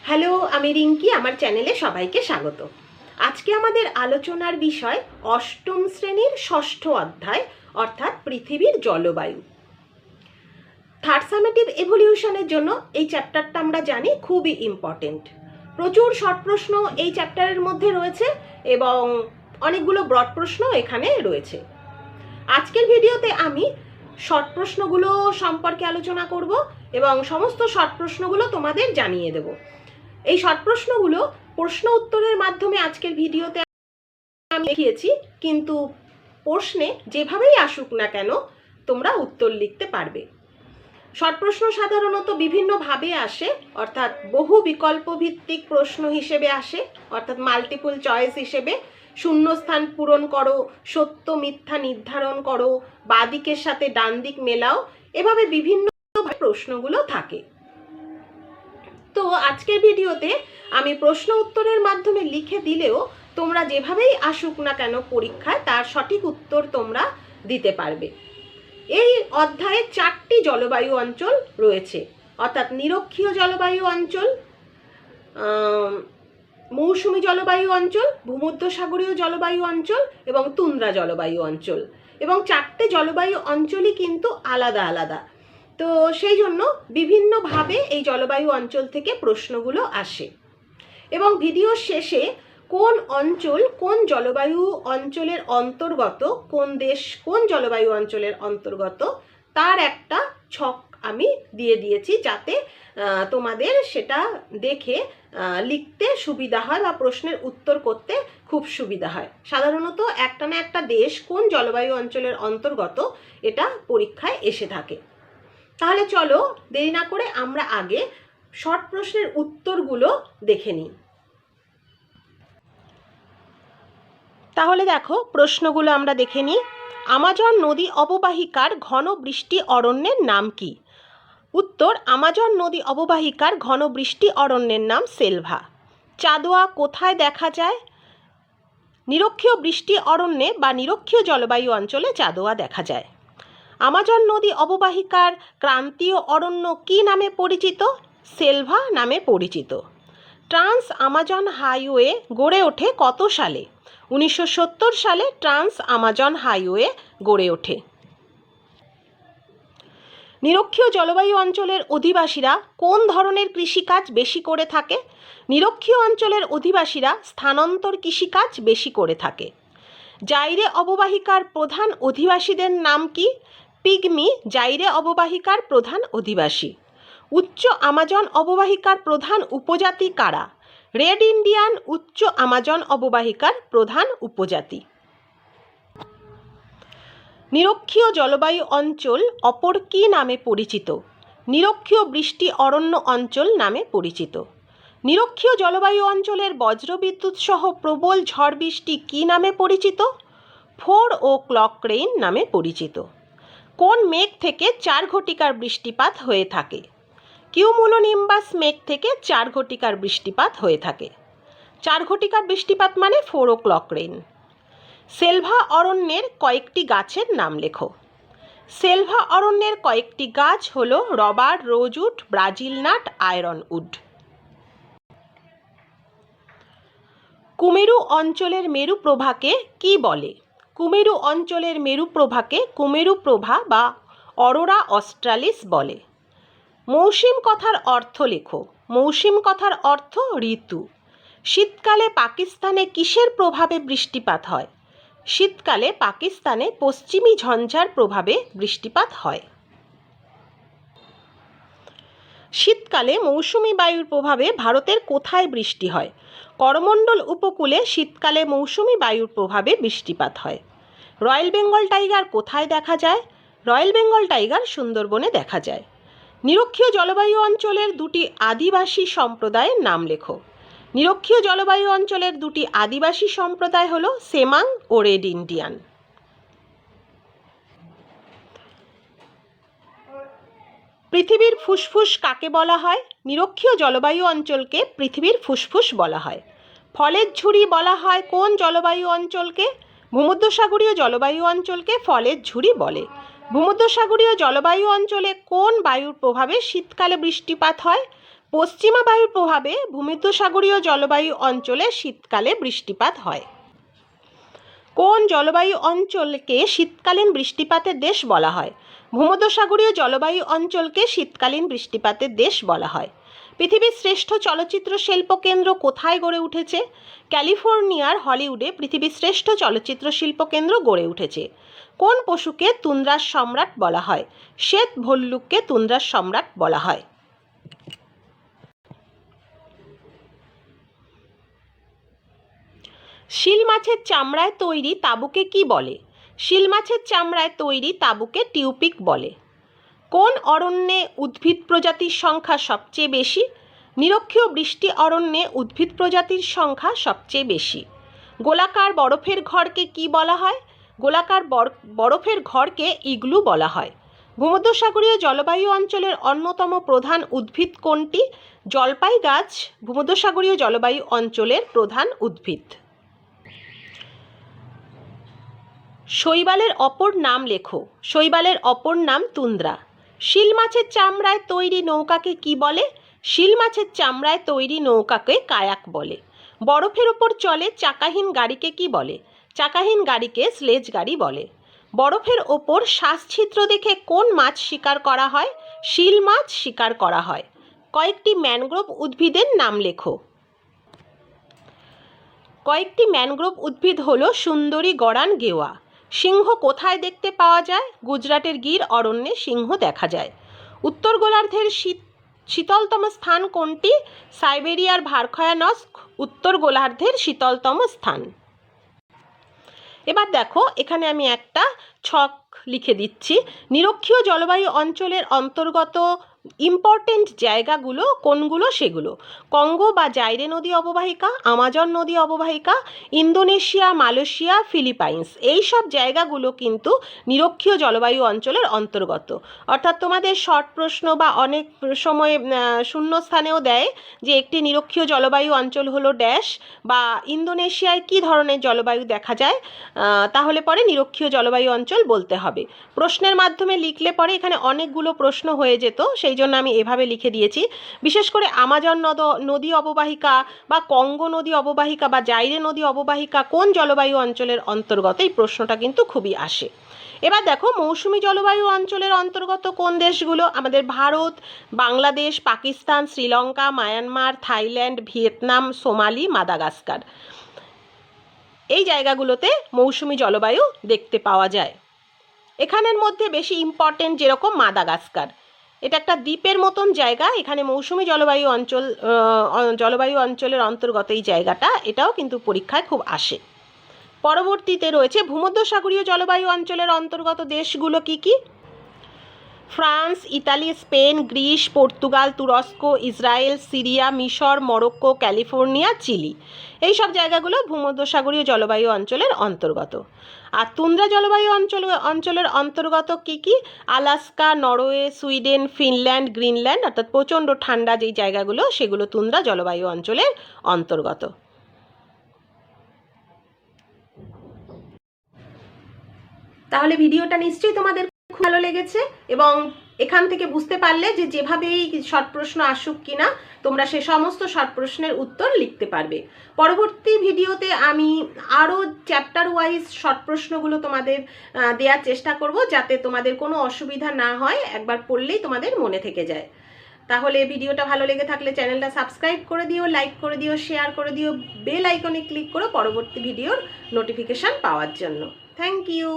Hello, আমি রিঙ্কি। আমার চ্যানেলে সবাইকে স্বাগত। আজকে আমাদের আলোচনার বিষয় অষ্টম শ্রেণীর ষষ্ঠ অধ্যায়, অর্থাৎ পৃথিবীর জলবায়ু। থার্ড সামেটিভ এভলিউশনের জন্য এই চ্যাপ্টারটা আমরা জানি খুবই ইম্পর্টেন্ট। প্রচুর শর্ট প্রশ্ন এই চ্যাপ্টারের মধ্যে রয়েছে এবং অনেকগুলো ব্রড প্রশ্ন এখানে রয়েছে। আজকের ভিডিওতে আমি শর্ট প্রশ্নগুলো সম্পর্কে আলোচনা করব এবং সমস্ত শর্ট প্রশ্নগুলো তোমাদের জানিয়ে দেব। এই শর্ট প্রশ্নগুলো প্রশ্ন উত্তরের মাধ্যমে আজকের ভিডিওতে আমি দেখিয়েছি, কিন্তু প্রশ্নে যেভাবেই আসুক না কেন তোমরা উত্তর লিখতে পারবে। শর্ট প্রশ্ন সাধারণত বিভিন্নভাবে আসে, অর্থাৎ বহু বিকল্প ভিত্তিক প্রশ্ন হিসেবে আসে, অর্থাৎ মাল্টিপল চয়েস হিসেবে। শূন্যস্থান পূরণ করো, সত্য মিথ্যা নির্ধারণ করো, বাদিকের সাথে ডান দিক মেলাও, এভাবে বিভিন্ন প্রশ্নগুলো থাকে। তো আজকের ভিডিওতে আমি প্রশ্ন উত্তরের মাধ্যমে লিখে দিলেও তোমরা যেভাবেই আসুক না কেন পরীক্ষায় তার সঠিক উত্তর তোমরা দিতে পারবে। এই অধ্যায়ে 4টি জলবায়ু অঞ্চল রয়েছে, অর্থাৎ নিরক্ষীয় জলবায়ু অঞ্চল, মৌসুমী জলবায়ু অঞ্চল, ভূমধ্যসাগরীয় জলবায়ু অঞ্চল এবং তুন্দ্রা জলবায়ু অঞ্চল। এবং 4টে জলবায়ু অঞ্চলই কিন্তু আলাদা আলাদা। তো সেই জন্য বিভিন্নভাবে এই জলবায়ু অঞ্চল থেকে প্রশ্নগুলো আসে। এবং ভিডিওর শেষে কোন অঞ্চল কোন জলবায়ু অঞ্চলের অন্তর্গত, কোন দেশ কোন জলবায়ু অঞ্চলের অন্তর্গত, তার একটা ছক আমি দিয়ে দিয়েছি, যাতে তোমাদের সেটা দেখে লিখতে সুবিধা হয় বা প্রশ্নের উত্তর করতে খুব সুবিধা হয়। সাধারণত একটা না একটা দেশ কোন জলবায়ু অঞ্চলের অন্তর্গত এটা পরীক্ষায় এসে থাকে। তাহলে চলো দেরি না করে আমরা আগে শর্ট প্রশ্নের উত্তরগুলো দেখে নিই। তাহলে দেখো, প্রশ্নগুলো আমরা দেখে নিই। আমাজন নদী অববাহিকার ঘন বৃষ্টি অরণ্যের নাম কি? উত্তর, আমাজন নদী অববাহিকার ঘন বৃষ্টি অরণ্যের নাম সেলভা। চাঁদোয়া কোথায় দেখা যায়? নিরক্ষীয় বৃষ্টি অরণ্যে বা নিরক্ষীয় জলবায়ু অঞ্চলে চাঁদোয়া দেখা যায়। আমাজন নদী অববাহিকার ক্রান্তীয় অরণ্য কী নামে পরিচিত? সেলভা নামে পরিচিত। ট্রান্স আমাজন হাইওয়ে গড়ে ওঠে কত সালে? 1970 সালে ট্রান্স আমাজন হাইওয়ে গড়ে ওঠে। নিরক্ষীয় জলবায়ু অঞ্চলের অধিবাসীরা কোন ধরনের কৃষিকাজ বেশি করে থাকে? নিরক্ষীয় অঞ্চলের অধিবাসীরা স্থানান্তর কৃষিকাজ বেশি করে থাকে। জাইরে অববাহিকার প্রধান অধিবাসীদের নাম কি? পিগমি জাইরে অববাহিকার প্রধান অধিবাসী। উচ্চ আমাজন অববাহিকার প্রধান উপজাতি কারা? রেড ইন্ডিয়ান উচ্চ আমাজন অববাহিকার প্রধান উপজাতি। নিরক্ষীয় জলবায়ু অঞ্চল অপর কী নামে পরিচিত? নিরক্ষীয় বৃষ্টি অরণ্য অঞ্চল নামে পরিচিত। নিরক্ষীয় জলবায়ু অঞ্চলের বজ্রবিদ্যুৎ সহ প্রবল ঝড় বৃষ্টি কী নামে পরিচিত? 4 o'clock রেইন নামে পরিচিত। কোন মেঘ থেকে 4 ঘটিকার বৃষ্টিপাত হয়ে থাকে? কিউমুলোনিম্বাস মেঘ থেকে 4 ঘটিকার বৃষ্টিপাত হয়ে থাকে। 4 ঘটিকার বৃষ্টিপাত মানে 4 o'clock রেইন। সেলভা অরণ্যের কয়েকটি গাছের নাম লেখো। সেলভা অরণ্যের কয়েকটি গাছ হলো rubber, rosewood, Brazil nut, ironwood. কুমেরু অঞ্চলের মেরু প্রভাকে কি বলে? কুমেরু অঞ্চলের মেরু প্রভাকে কুমেরু প্রভা বা অরোরা অস্ট্রালিস বলে। মৌসুম কথার অর্থ লেখো। মৌসুম কথার অর্থ ঋতু। শীতকালে পাকিস্তানে কিসের প্রভাবে বৃষ্টিপাত হয়? শীতকালে পাকিস্তানে পশ্চিমী ঝঞ্ঝার প্রভাবে বৃষ্টিপাত হয়। শীতকালে মৌসুমী বায়ুর প্রভাবে ভারতের কোথায় বৃষ্টি হয়? করমণ্ডল উপকূলে শীতকালে মৌসুমী বায়ুর প্রভাবে বৃষ্টিপাত হয়। রয়্যাল বেঙ্গল টাইগার কোথায় দেখা যায়? রয়্যাল বেঙ্গল টাইগার সুন্দরবনে দেখা যায়। নিরক্ষীয় জলবায়ু অঞ্চলের 2টি আদিবাসী সম্প্রদায়ের নাম লেখো। নিরক্ষীয় জলবায়ু অঞ্চলের 2টি আদিবাসী সম্প্রদায় হলো সেমাং ও রেড ইন্ডিয়ান। পৃথিবীর ফুসফুস কাকে বলা হয়? নিরক্ষীয় জলবায়ু অঞ্চলকে পৃথিবীর ফুসফুস বলা হয়। ফলের ঝুড়ি বলা হয় কোন জলবায়ু অঞ্চলকে? ভূমধ্যসাগরীয় জলবায়ু অঞ্চলকে ফলের ঝুড়ি বলে। ভূমধ্যসাগরীয় জলবায়ু অঞ্চলে কোন বায়ুর প্রভাবে শীতকালে বৃষ্টিপাত হয়? পশ্চিমা বায়ুর প্রভাবে ভূমধ্যসাগরীয় জলবায়ু অঞ্চলে শীতকালে বৃষ্টিপাত হয়। কোন জলবায়ু অঞ্চলকে শীতকালীন বৃষ্টিপাতের দেশ বলা হয়? ভূমধ্যসাগরীয় জলবায়ু অঞ্চলকে শীতকালীন বৃষ্টিপাতের দেশ বলা হয়। পৃথিবীর শ্রেষ্ঠ চলচ্চিত্র শিল্প কেন্দ্র কোথায় গড়ে উঠেছে? ক্যালিফোর্নিয়ার হলিউডে পৃথিবীর শ্রেষ্ঠ চলচ্চিত্র শিল্প কেন্দ্র গড়ে উঠেছে। কোন পশুকে তুন্দ্রার সম্রাট বলা হয়? শ্বেত ভল্লুককে তুন্দ্রার সম্রাট বলা হয়। শিল মাছের চামড়ায় তৈরি তাঁবুকে কি বলে? শিল মাছের চামড়ায় তৈরি তাঁবুকে টিউপিক বলে। কোন অরণ্যে উদ্ভিদ প্রজাতির সংখ্যা সবচেয়ে বেশি? নিরক্ষীয় বৃষ্টি অরণ্যে উদ্ভিদ প্রজাতির সংখ্যা সবচেয়ে বেশি। গোলাকার বরফের ঘরকে কি বলা হয়? গোলাকার বরফের ঘরকে ইগলু বলা হয়। ভূমধ্যসাগরীয় জলবায়ু অঞ্চলের অন্যতম প্রধান উদ্ভিদ কোনটি? জলপাই গাছ ভূমধ্যসাগরীয় জলবায়ু অঞ্চলের প্রধান উদ্ভিদ। শৈবালের অপর নাম লেখো। শৈবালের অপর নাম তুন্দ্রা। শিল মাছের চামড়ায় তৈরি নৌকাকে কি বলে? শিল মাছের চামড়ায় তৈরি নৌকাকে কায়াক বলে। বরফের ওপর চলে চাকাহীন গাড়িকে কি বলে? চাকাহীন গাড়িকে স্লেজ গাড়ি বলে। বরফের ওপর শ্বাসছিদ্র দেখে কোন মাছ শিকার করা হয়? শিল মাছ শিকার করা হয়। কয়েকটি ম্যানগ্রোভ উদ্ভিদের নাম লেখো। কয়েকটি ম্যানগ্রোভ উদ্ভিদ হলো সুন্দরী গড়ান গেওয়া। সিংহ কোথায় দেখতে পাওয়া যায়? গুজরাটের গির অরণ্যে সিংহ দেখা যায়। উত্তর গোলার্ধের শীতলতম স্থান কোনটি? সাইবেরিয়ার ভারখয়ানস্ক উত্তর গোলার্ধের শীতলতম স্থান। এবার দেখো, এখানে আমি একটা ছক লিখে দিচ্ছি। নিরক্ষীয় জলবায়ু অঞ্চলের অন্তর্গত ইম্পর্টেন্ট জায়গাগুলো কোনগুলো? সেগুলো কঙ্গো বা জাইরে নদী অববাহিকা, আমাজন নদী অববাহিকা, ইন্দোনেশিয়া, মালয়েশিয়া, ফিলিপাইন্স। এই সব জায়গাগুলো কিন্তু নিরক্ষীয় জলবায়ু অঞ্চলের অন্তর্গত। অর্থাৎ তোমাদের শর্ট প্রশ্ন বা অনেক সময় শূন্যস্থানেও দেয় যে একটি নিরক্ষীয় জলবায়ু অঞ্চল হলো ড্যাশ, বা ইন্দোনেশিয়ায় কী ধরনের জলবায়ু দেখা যায়, তাহলে পরে নিরক্ষীয় জলবায়ু অঞ্চল বলতে হবে। প্রশ্নের মাধ্যমে লিখলে পরে এখানে অনেকগুলো প্রশ্ন হয়ে যেত, সেই জন্য আমি এভাবে লিখে দিয়েছি। বিশেষ করে আমাজন নদী অববাহিকা বা কঙ্গো নদী অববাহিকা বা জাইরে নদী অববাহিকা কোন জলবায়ু অঞ্চলের অন্তর্গত, এই প্রশ্নটা কিন্তু খুবই আসে। এবার দেখো, মৌসুমী জলবায়ু অঞ্চলের অন্তর্গত কোন দেশগুলো? আমাদের Bharat, Bangladesh, Pakistan, Sri Lanka, Myanmar, Thailand, Vietnam, Somali, Madagascar. এই জায়গাগুলোতে মৌসুমী জলবায়ু দেখতে পাওয়া যায়। এখানের মধ্যে বেশি ইম্পর্টেন্ট যেরকম মাদাগাস্কার, এটা একটা দ্বীপের মতন জায়গা, এখানে মৌসুমী জলবায়ু অঞ্চলের অন্তর্গত এই জায়গাটা, এটাও কিন্তু পরীক্ষায় খুব আসে। পরবর্তীতে রয়েছে ভূমধ্যসাগরীয় জলবায়ু অঞ্চলের অন্তর্গত দেশগুলো কি কি? France, Italy, Spain, Greece, Portugal, তুরস্ক, ইসরায়েল, সিরিয়া, মিশর, মরক্কো, ক্যালিফোর্নিয়া, চিলি। এই সব জায়গাগুলো ভূমধ্যসাগরীয় জলবায়ু অঞ্চলের অন্তর্গত। আর তুন্দ্রা জলবায়ু অঞ্চলের অন্তর্গত কি কি? Alaska, Norway, Sweden, Finland, Greenland, অর্থাৎ প্রচণ্ড ঠান্ডা যেই জায়গাগুলো, সেগুলো তুন্দ্রা জলবায়ু অঞ্চলের অন্তর্গত। তাহলে ভিডিওটা নিশ্চয়ই তোমাদের খুব ভালো লেগেছে এবং এখান থেকে বুঝতে পারলে যে যেভাবেই শর্ট প্রশ্ন আসুক কিনা তোমরা সে সমস্ত শর্ট প্রশ্নের উত্তর লিখতে পারবে। পরবর্তী ভিডিওতে আমি আরও চ্যাপ্টার ওয়াইজ শর্ট প্রশ্নগুলো তোমাদের দেওয়ার চেষ্টা করব, যাতে তোমাদের কোনো অসুবিধা না হয়, একবার পড়লেই তোমাদের মনে থেকে যায়। তাহলে ভিডিওটা ভালো লেগে থাকলে চ্যানেলটা সাবস্ক্রাইব করে দিও, লাইক করে দিও, শেয়ার করে দিও, বেল আইকনে ক্লিক করো পরবর্তী ভিডিওর নোটিফিকেশান পাওয়ার জন্য। Thank you.